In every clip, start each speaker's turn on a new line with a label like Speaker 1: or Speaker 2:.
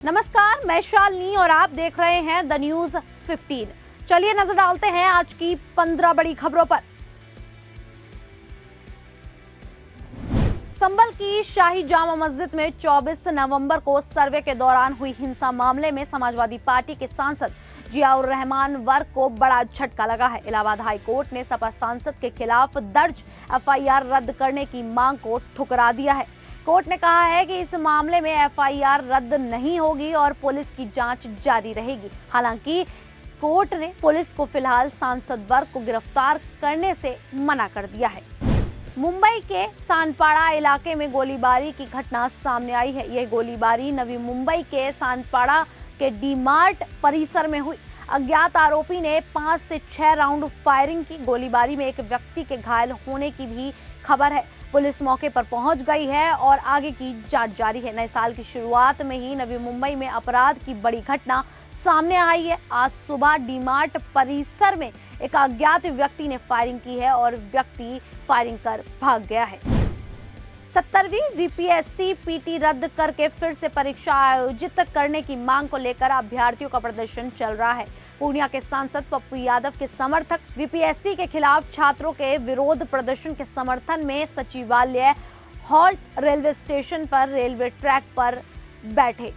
Speaker 1: नमस्कार, मैं शालिनी और आप देख रहे हैं द न्यूज 15। चलिए नजर डालते हैं आज की 15 बड़ी खबरों पर। संभल की शाही जामा मस्जिद में 24 नवंबर को सर्वे के दौरान हुई हिंसा मामले में समाजवादी पार्टी के सांसद जियाउर रहमान वर्क को बड़ा झटका लगा है। इलाहाबाद हाई कोर्ट ने सपा सांसद के खिलाफ दर्ज एफआईआर रद्द करने की मांग को ठुकरा दिया है। कोर्ट ने कहा है कि इस मामले में एफआईआर रद्द नहीं होगी और पुलिस की जांच जारी रहेगी। हालांकि कोर्ट ने पुलिस को फिलहाल सांसद वर्ग को गिरफ्तार करने से मना कर दिया है। मुंबई के सानपाड़ा इलाके में गोलीबारी की घटना सामने आई है। यह गोलीबारी नवी मुंबई के सानपाड़ा के डी-मार्ट परिसर में हुई। अज्ञात आरोपी ने 5 से 6 राउंड फायरिंग की। गोलीबारी में एक व्यक्ति के घायल होने की भी खबर है। पुलिस मौके पर पहुंच गई है और आगे की जांच जारी है। नए साल की शुरुआत में ही नवी मुंबई में अपराध की बड़ी घटना सामने आई है। आज सुबह डी-मार्ट परिसर में एक अज्ञात व्यक्ति ने फायरिंग की है और व्यक्ति फायरिंग कर भाग गया है। 70वीं वीपीएससी पीटी रद्द करके फिर से परीक्षा आयोजित करने की मांग को लेकर अभ्यर्थियों का प्रदर्शन चल रहा है। पूर्णिया के सांसद पप्पू यादव के समर्थक वीपीएससी के खिलाफ छात्रों के विरोध प्रदर्शन के समर्थन में सचिवालय हॉल्ट रेलवे स्टेशन पर रेलवे ट्रैक पर बैठे।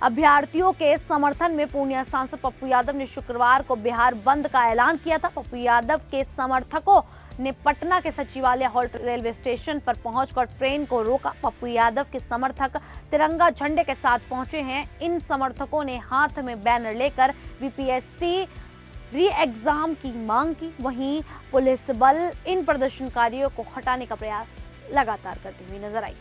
Speaker 1: अभ्यर्थियों के समर्थन में पूर्णिया सांसद पप्पू यादव ने शुक्रवार को बिहार बंद का ऐलान किया था। पप्पू यादव के समर्थकों ने पटना के सचिवालय हॉल्ट रेलवे स्टेशन पर पहुंचकर ट्रेन को रोका। पप्पू यादव के समर्थक तिरंगा झंडे के साथ पहुंचे हैं। इन समर्थकों ने हाथ में बैनर लेकर वीपीएससी री एग्जाम की मांग की। वहीं पुलिस बल इन प्रदर्शनकारियों को हटाने का प्रयास लगातार करती हुई नजर आई।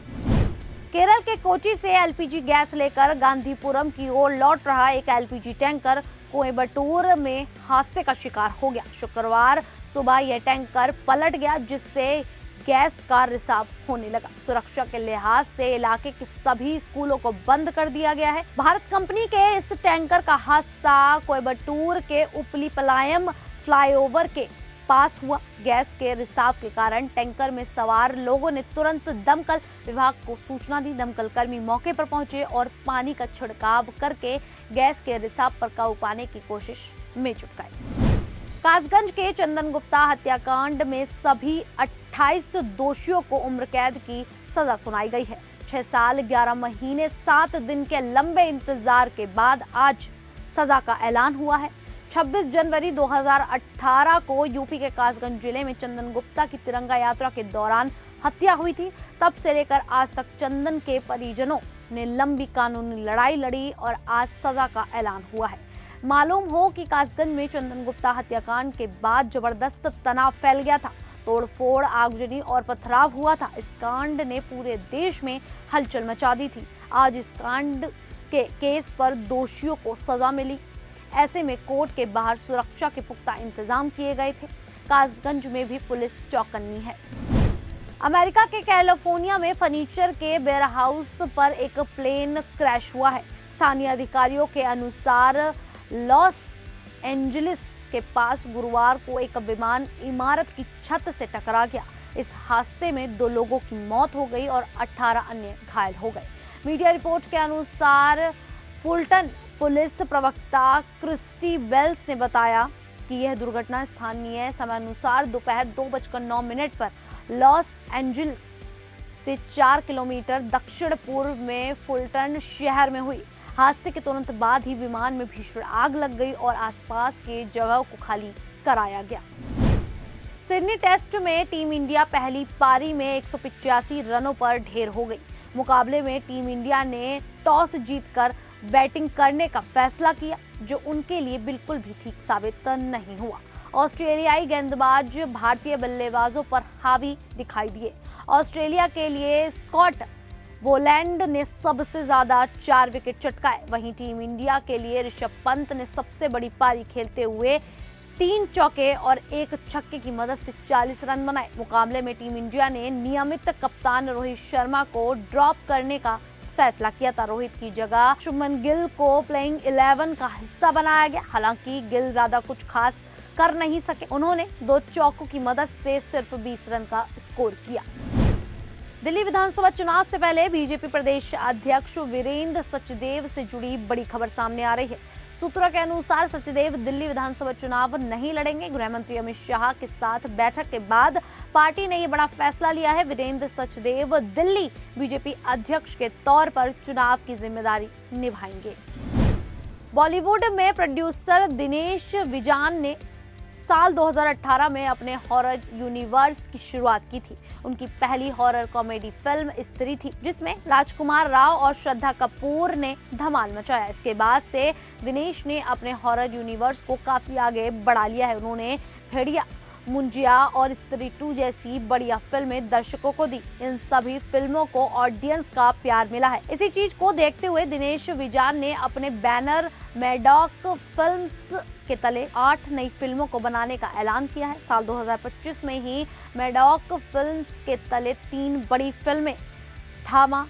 Speaker 1: केरल के कोची से एलपीजी गैस लेकर गांधीपुरम की ओर लौट रहा एक एलपीजी टैंकर कोयम्बटूर में हादसे का शिकार हो गया। शुक्रवार सुबह यह टैंकर पलट गया, जिससे गैस का रिसाव होने लगा। सुरक्षा के लिहाज से इलाके के सभी स्कूलों को बंद कर दिया गया है। भारत कंपनी के इस टैंकर का हादसा कोयम्बटूर के उपलीपलायम फ्लाईओवर के पास हुआ। गैस के रिसाव के कारण टैंकर में सवार लोगों ने तुरंत दमकल विभाग को सूचना दी। दमकल कर्मी मौके पर पहुंचे और पानी का छिड़काव करके गैस के रिसाव पर काबू पाने की कोशिश में जुट गए। कासगंज के चंदन गुप्ता हत्याकांड में सभी 28 दोषियों को उम्र कैद की सजा सुनाई गई है। 6 साल 11 महीने 7 दिन के लंबे इंतजार के बाद आज सजा का ऐलान हुआ है। 26 जनवरी 2018 को यूपी के कासगंज जिले में चंदन गुप्ता की तिरंगा यात्रा के दौरान हत्या हुई थी। तब से लेकर आज तक चंदन के परिजनों ने लंबी कानूनी लड़ाई लड़ी और आज सजा का ऐलान हुआ है। मालूम हो कि कासगंज में चंदन गुप्ता हत्याकांड के बाद जबरदस्त तनाव फैल गया था। तोड़फोड़, आगजनी और पथराव हुआ था। इस कांड ने पूरे देश में हलचल मचा दी थी। आज इस कांड के केस पर दोषियों को सजा मिली। ऐसे में कोर्ट के बाहर सुरक्षा के पुख्ता इंतजाम किए गए थे। कासगंज में भी पुलिस चौकन्नी है। अमेरिका के कैलिफोर्निया में फर्नीचर के वेयरहाउस पर एक प्लेन क्रैश हुआ है। स्थानीय अधिकारियों के अनुसार लॉस एंजलिस के पास गुरुवार को एक विमान इमारत की छत से टकरा गया। इस हादसे में 2 लोगों की मौत हो गई और 18 अन्य घायल हो गए। मीडिया रिपोर्ट के अनुसार फुलटन पुलिस प्रवक्ता क्रिस्टी वेल्स ने बताया कि यह दुर्घटना स्थानीय समयानुसार दोपहर 2:09 पर लॉस एंजलिस से 4 किलोमीटर दक्षिण पूर्व में फुलटन शहर में हुई। हादसे के तुरंत बाद ही विमान में भीषण आग लग गई और आसपास के जगह को खाली कराया गया। सिडनी टेस्ट में टीम इंडिया पहली पारी में 185 रनों पर ढेर हो गई। मुकाबले में टीम इंडिया ने टॉस जीतकर बैटिंग करने का फैसला किया, जो उनके लिए बिल्कुल भी ठीक साबित नहीं हुआ। ऑस्ट्रेलियाई गेंदबाज भारतीय बल्लेबाजों पर हावी दिखाई दिए। ऑस्ट्रेलिया के लिए स्कॉट बोलैंड ने सबसे ज्यादा 4 विकेट चटकाए। वहीं टीम इंडिया के लिए ऋषभ पंत ने सबसे बड़ी पारी खेलते हुए 3 चौके और 1 छक्के की मदद से 40 रन बनाए। मुकाबले में टीम इंडिया ने नियमित कप्तान रोहित शर्मा को ड्रॉप करने का फैसला किया था। रोहित की जगह शुभमन गिल को प्लेइंग 11 का हिस्सा बनाया गया। हालांकि गिल ज्यादा कुछ खास कर नहीं सके। उन्होंने 2 चौकों की मदद से सिर्फ 20 रन का स्कोर किया। दिल्ली विधानसभा चुनाव से पहले बीजेपी प्रदेश अध्यक्ष वीरेंद्र सचदेव से जुड़ी बड़ी खबर सामने आ रही है। सूत्रों के अनुसार सचदेव दिल्ली विधानसभा चुनाव नहीं लड़ेंगे। गृह मंत्री अमित शाह के साथ बैठक के बाद पार्टी ने ये बड़ा फैसला लिया है। वीरेंद्र सचदेव दिल्ली बीजेपी अध्यक्ष के तौर पर चुनाव की जिम्मेदारी निभाएंगे। बॉलीवुड में प्रोड्यूसर दिनेश विजान ने साल 2018 में अपने हॉरर यूनिवर्स की शुरुआत की थी। उनकी पहली हॉरर कॉमेडी फिल्म स्त्री थी, जिसमें राजकुमार राव और श्रद्धा कपूर ने धमाल मचाया। इसके बाद से दिनेश ने अपने हॉरर यूनिवर्स को काफी आगे बढ़ा लिया है। उन्होंने भेड़िया, मुंजिया और स्त्री 2 जैसी बढ़िया फिल्में दर्शकों को दी। इन सभी फिल्मों को ऑडियंस का प्यार मिला है। इसी चीज को देखते हुए दिनेश विजान ने अपने बैनर मैडॉक फिल्म्स के तले 8 नई फिल्मों को बनाने का ऐलान किया है। साल 2025 में ही मैडॉक फिल्म्स के तले 3 बड़ी फिल्में थामा,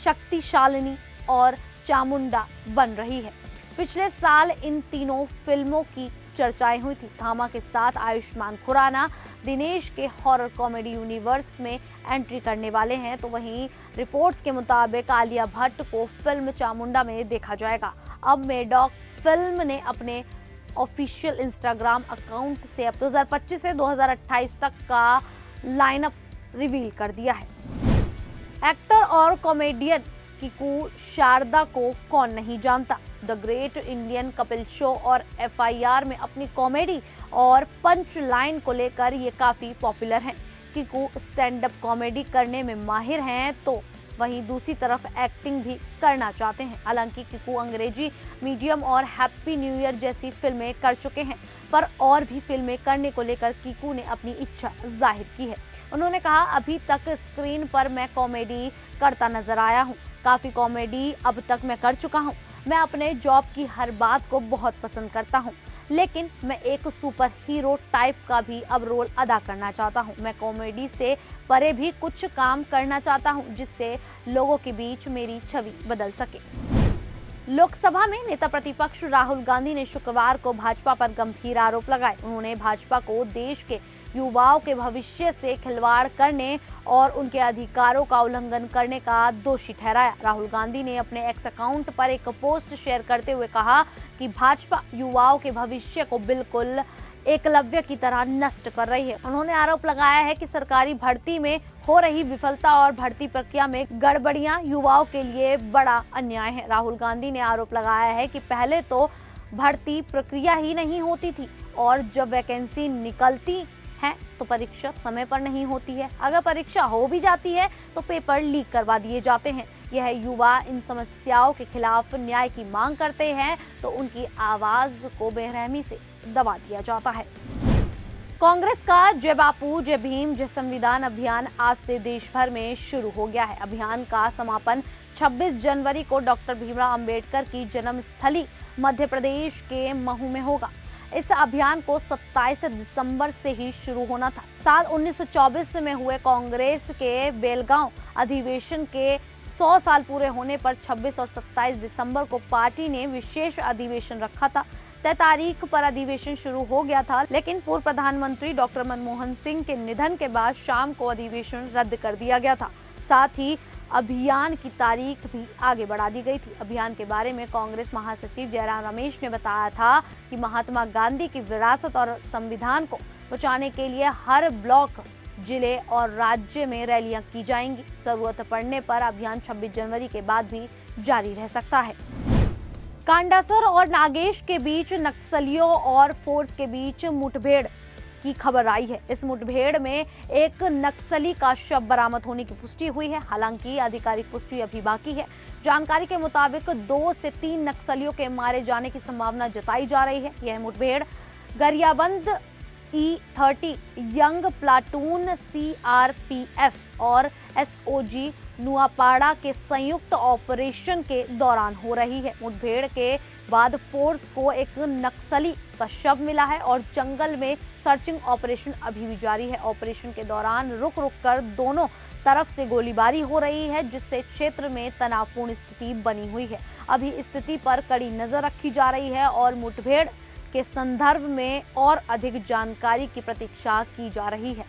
Speaker 1: शक्तिशालिनी और चामुंडा बन रही है। पिछले साल इन तीनों फिल्मों की चर्चाएं हुई थी। थामा के साथ आयुष्मान खुराना दिनेश के हॉरर कॉमेडी यूनिवर्स में एंट्री करने वाले हैं, तो वहीं रिपोर्ट्स के मुताबिक आलिया भट्ट को फिल्म चामुंडा में देखा जाएगा। अब मैडॉक फिल्म ने अपने ऑफिशियल इंस्टाग्राम अकाउंट से अब 2025 से 2028 तक का लाइनअप रिवील कर दिया है। एक्टर और कॉमेडियन कीकू शारदा को कौन नहीं जानता। The great Indian Kapil show और FIR में अपनी कॉमेडी और पंच लाइन को लेकर ये काफी पॉपुलर हैं। कीकू स्टैंड अप कॉमेडी करने में माहिर हैं, तो वहीं दूसरी तरफ एक्टिंग भी करना चाहते हैं। हालांकि कीकू अंग्रेजी मीडियम और हैप्पी न्यू ईयर जैसी फिल्में कर चुके हैं, पर और भी फिल्में करने को लेकर कीकू ने अपनी इच्छा जाहिर की है। उन्होंने कहा, अभी तक स्क्रीन पर मैं कॉमेडी करता नजर आया हूँ। काफी कॉमेडी अब तक मैं कर चुका हूँ। मैं अपने जॉब की हर बात को बहुत पसंद करता हूँ, लेकिन मैं एक सुपर हीरो टाइप का भी अब रोल अदा करना चाहता हूँ। मैं कॉमेडी से परे भी कुछ काम करना चाहता हूँ, जिससे लोगों के बीच मेरी छवि बदल सके। लोकसभा में नेता प्रतिपक्ष राहुल गांधी ने शुक्रवार को भाजपा पर गंभीर आरोप लगाए। उन्होंने भाजपा को देश के युवाओं के भविष्य से खिलवाड़ करने और उनके अधिकारों का उल्लंघन करने का दोषी ठहराया। राहुल गांधी ने अपने एक्स अकाउंट पर एक पोस्ट शेयर करते हुए कहा कि भाजपा युवाओं के भविष्य को बिल्कुल एकलव्य की तरह नष्ट कर रही है। उन्होंने आरोप लगाया है कि सरकारी भर्ती में हो रही विफलता और भर्ती प्रक्रिया में गड़बड़ियां युवाओं के लिए बड़ा अन्याय है। राहुल गांधी ने आरोप लगाया है कि पहले तो भर्ती प्रक्रिया ही नहीं होती थी और जब वैकेंसी निकलती है तो परीक्षा समय पर नहीं होती है। अगर परीक्षा हो भी जाती है तो पेपर लीक करवा दिए जाते हैं। यह युवा इन समस्याओं के खिलाफ न्याय की मांग करते हैं तो उनकी आवाज को बेरहमी से दबा दिया जाता है। कांग्रेस का जय बापू जय भीम जय संविधान अभियान आज से देश भर में शुरू हो गया है। अभियान का समापन 26 जनवरी को डॉक्टर भीमराव अंबेडकर की जन्मस्थली मध्य प्रदेश के महू में होगा। इस अभियान को 27 दिसंबर से ही शुरू होना था। साल 1924 में हुए कांग्रेस के बेलगांव अधिवेशन के 100 साल पूरे होने पर 26 और 27 दिसंबर को पार्टी ने विशेष अधिवेशन रखा था। तय तारीख पर अधिवेशन शुरू हो गया था, लेकिन पूर्व प्रधानमंत्री डॉक्टर मनमोहन सिंह के निधन के बाद शाम को अधिवेशन रद्द कर दिया गया था। साथ ही अभियान की तारीख भी आगे बढ़ा दी गई थी। अभियान के बारे में कांग्रेस महासचिव जयराम रमेश ने बताया था कि महात्मा गांधी की विरासत और संविधान को बचाने के लिए हर ब्लॉक, जिले और राज्य में रैलियां की जाएंगी। जरूरत पड़ने पर अभियान 26 जनवरी के बाद भी जारी रह सकता है। कांडासर और नागेश के बीच नक्सलियों और फोर्स के बीच मुठभेड़ की खबर आई है। इस मुठभेड़ में एक नक्सली का शव बरामद होने की पुष्टि हुई है। हालांकि आधिकारिक पुष्टि अभी बाकी है। जानकारी के मुताबिक 2 से 3 नक्सलियों के मारे जाने की संभावना जताई जा रही है। यह मुठभेड़ Gariaband E30 young platoon CRPF और SOG नुआपाड़ा के संयुक्त ऑपरेशन के दौरान हो रही है। मुठभेड़ के बाद फोर्स को एक नक्सली का शव मिला है और जंगल में सर्चिंग ऑपरेशन अभी भी जारी है। ऑपरेशन के दौरान रुक रुक कर दोनों तरफ से गोलीबारी हो रही है, जिससे क्षेत्र में तनावपूर्ण स्थिति बनी हुई है। अभी स्थिति पर कड़ी नजर रखी जा रही है और मुठभेड़ के संदर्भ में और अधिक जानकारी की प्रतीक्षा की जा रही है।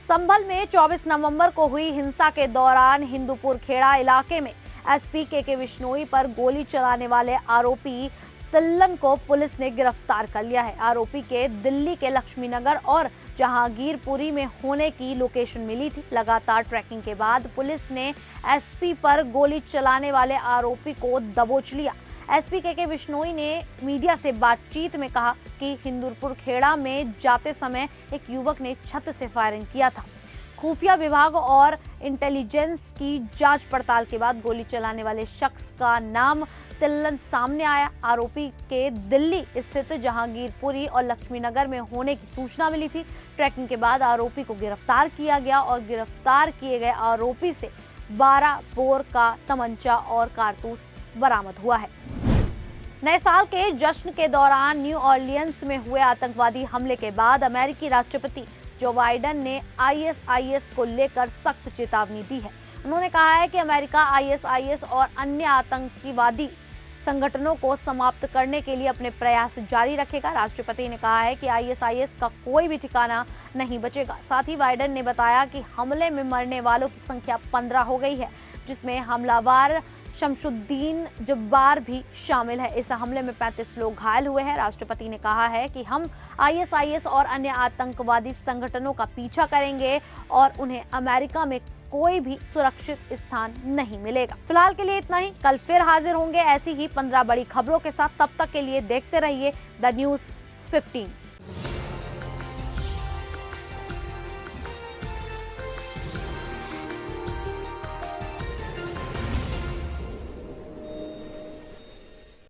Speaker 1: संभल में 24 नवंबर को हुई हिंसा के दौरान हिंदूपुर खेड़ा इलाके में एसपी के विश्नोई पर गोली चलाने वाले आरोपी तिल्लन को पुलिस ने गिरफ्तार कर लिया है। आरोपी के दिल्ली के लक्ष्मीनगर और जहांगीरपुरी में होने की लोकेशन मिली थी। लगातार ट्रैकिंग के बाद पुलिस ने एसपी पर गोली चलाने वाले आरोपी को दबोच लिया। एसपी के विश्नोई ने मीडिया से बातचीत में कहा कि हिंदूपुर खेड़ा में जाते समय एक युवक ने छत से फायरिंग किया था। खुफिया विभाग और इंटेलिजेंस की जांच पड़ताल के बाद गोली चलाने वाले शख्स का नाम तिल्लन सामने आया। आरोपी के दिल्ली स्थित जहांगीरपुरी और लक्ष्मीनगर में होने की सूचना मिली थी। ट्रैकिंग के बाद आरोपी को गिरफ्तार किया गया और गिरफ्तार किए गए आरोपी से 12 बोर का तमंचा और कारतूस बरामद हुआ है। नए साल के जश्न के दौरान न्यू ऑरलियंस में हुए आतंकवादी हमले के बाद अमेरिकी राष्ट्रपति जो बाइडेन ने आईएसआईएस को लेकर सख्त चेतावनी दी है। उन्होंने कहा है कि अमेरिका आईएसआईएस और अन्य आतंकवादी संगठनों को समाप्त करने के लिए अपने प्रयास जारी रखेगा। राष्ट्रपति ने कहा है कि आईएसआईएस का कोई भी ठिकाना नहीं बचेगा। साथ ही बाइडेन ने बताया कि हमले में मरने वालों की संख्या 15 हो गई है, जिसमें हमलावर शमशुद्दीन जब्बार भी शामिल है। इस हमले में 35 लोग घायल हुए हैं। राष्ट्रपति ने कहा है कि हम आईएसआईएस और अन्य आतंकवादी संगठनों का पीछा करेंगे और उन्हें अमेरिका में कोई भी सुरक्षित स्थान नहीं मिलेगा। फिलहाल के लिए इतना ही। कल फिर हाजिर होंगे ऐसी ही 15 बड़ी खबरों के साथ। तब तक के लिए देखते रहिए द न्यूज़ 15।